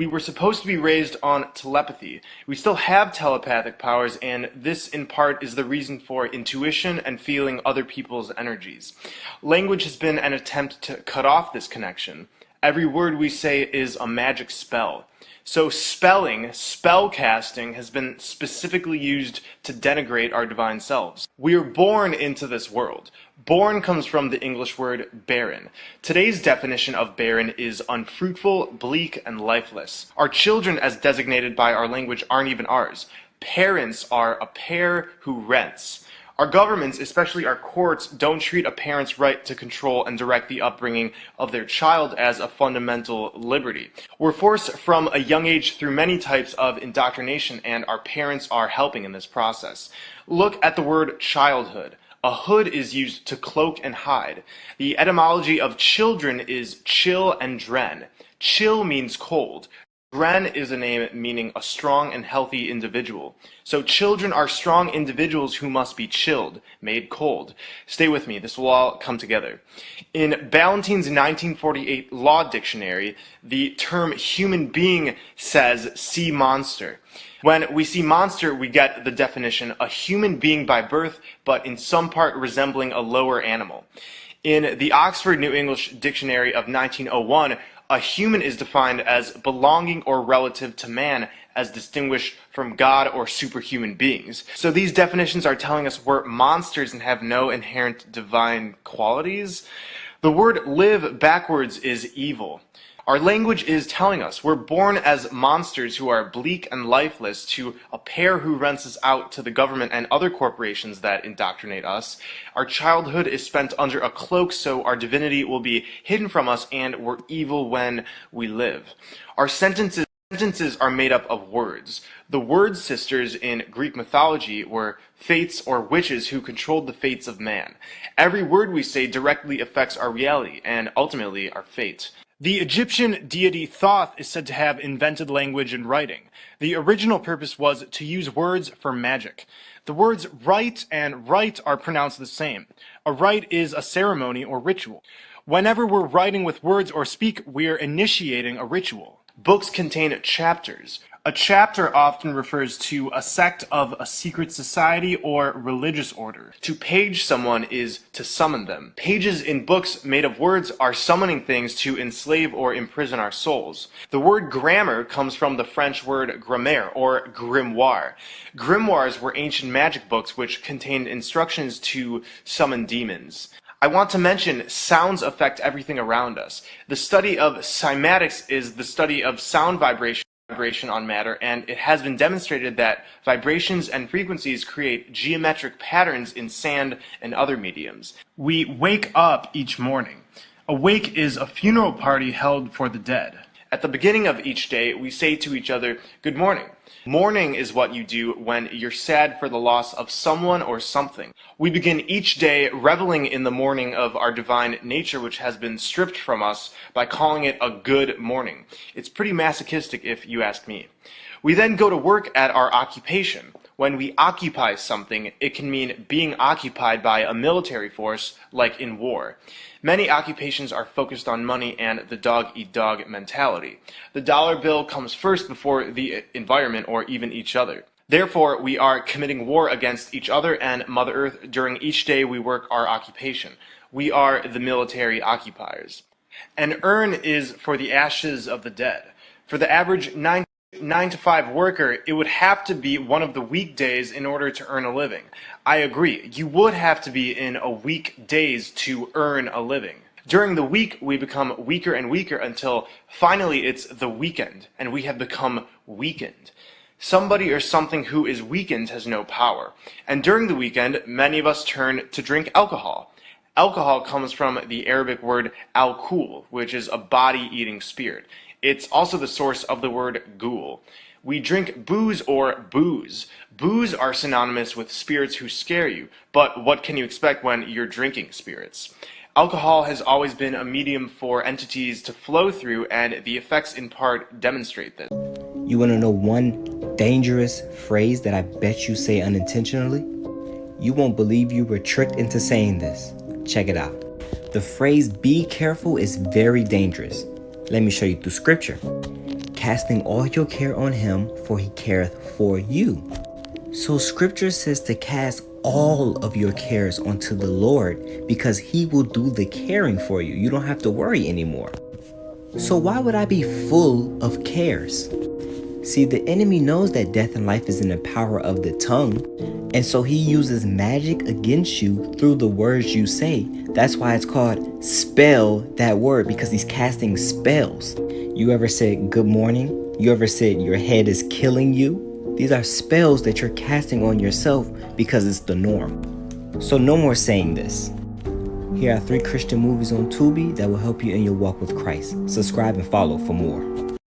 We were supposed to be raised on telepathy. We still have telepathic powers, and this in part is the reason for intuition and feeling other people's energies. Language has been an attempt to cut off this connection. Every word we say is a magic spell. So spelling, spell casting, has been specifically used to denigrate our divine selves. We are born into this world. Born comes from the English word barren. Today's definition of barren is unfruitful, bleak, and lifeless. Our children, as designated by our language, aren't even ours. Parents are a pair who rents. Our governments, especially our courts, don't treat a parent's right to control and direct the upbringing of their child as a fundamental liberty. We're forced from a young age through many types of indoctrination, and our parents are helping in this process. Look at the word childhood. A hood is used to cloak and hide. The etymology of children is chill and dren. Chill means cold. Dren is a name meaning a strong and healthy individual. So children are strong individuals who must be chilled, made cold. Stay with me, this will all come together. In Ballantyne's 1948 Law Dictionary, the term human being says sea monster. When we see monster, we get the definition, a human being by birth, but in some part resembling a lower animal. In the Oxford New English Dictionary of 1901, a human is defined as belonging or relative to man, as distinguished from God or superhuman beings. So these definitions are telling us we're monsters and have no inherent divine qualities. The word live backwards is evil. Our language is telling us we're born as monsters who are bleak and lifeless to a pair who rents us out to the government and other corporations that indoctrinate us. Our childhood is spent under a cloak, so our divinity will be hidden from us, and we're evil when we live. Our sentences are made up of words. The word sisters in Greek mythology were fates or witches who controlled the fates of man. Every word we say directly affects our reality and ultimately our fate. The Egyptian deity Thoth is said to have invented language and writing. The original purpose was to use words for magic. The words write and write are pronounced the same. A rite is a ceremony or ritual. Whenever we're writing with words or speak, we're initiating a ritual. Books contain chapters. A chapter often refers to a sect of a secret society or religious order. To page someone is to summon them. Pages in books made of words are summoning things to enslave or imprison our souls. The word grammar comes from the French word grammaire or grimoire. Grimoires were ancient magic books which contained instructions to summon demons. I want to mention sounds affect everything around us. The study of cymatics is the study of sound vibration on matter, and it has been demonstrated that vibrations and frequencies create geometric patterns in sand and other mediums. We wake up each morning. A wake is a funeral party held for the dead. At the beginning of each day, we say to each other, "Good morning." Mourning is what you do when you're sad for the loss of someone or something. We begin each day reveling in the morning of our divine nature, which has been stripped from us, by calling it a good morning. It's pretty masochistic if you ask me. We then go to work at our occupation. When we occupy something, it can mean being occupied by a military force, like in war. Many occupations are focused on money and the dog-eat-dog mentality. The dollar bill comes first before the environment or even each other. Therefore, we are committing war against each other and Mother Earth during each day we work our occupation. We are the military occupiers. An urn is for the ashes of the dead. For the average 9 to 5 worker, it would have to be one of the weekdays in order to earn a living. I agree, you would have to be in a weekdays to earn a living. During the week, we become weaker and weaker until finally it's the weekend, and we have become weakened. Somebody or something who is weakened has no power. And during the weekend, many of us turn to drink alcohol. Alcohol comes from the Arabic word al-kul, which is a body-eating spirit. It's also the source of the word ghoul. We drink booze or booze. Booze are synonymous with spirits who scare you, but what can you expect when you're drinking spirits? Alcohol has always been a medium for entities to flow through, and the effects in part demonstrate this. You want to know one dangerous phrase that I bet you say unintentionally? You won't believe you were tricked into saying this. Check it out. The phrase "be careful" is very dangerous. Let me show you through scripture. casting all your care on him, for he careth for you. So scripture says to cast all of your cares onto the Lord, because he will do the caring for you. You don't have to worry anymore. So why would I be full of cares? See, the enemy knows that death and life is in the power of the tongue, and so he uses magic against you through the words you say. That's why it's called spell that word, because he's casting spells. You ever said good morning? You ever said your head is killing you? These are spells that you're casting on yourself because it's the norm. So no more saying this. Here are 3 Christian movies on Tubi that will help you in your walk with Christ. Subscribe and follow for more.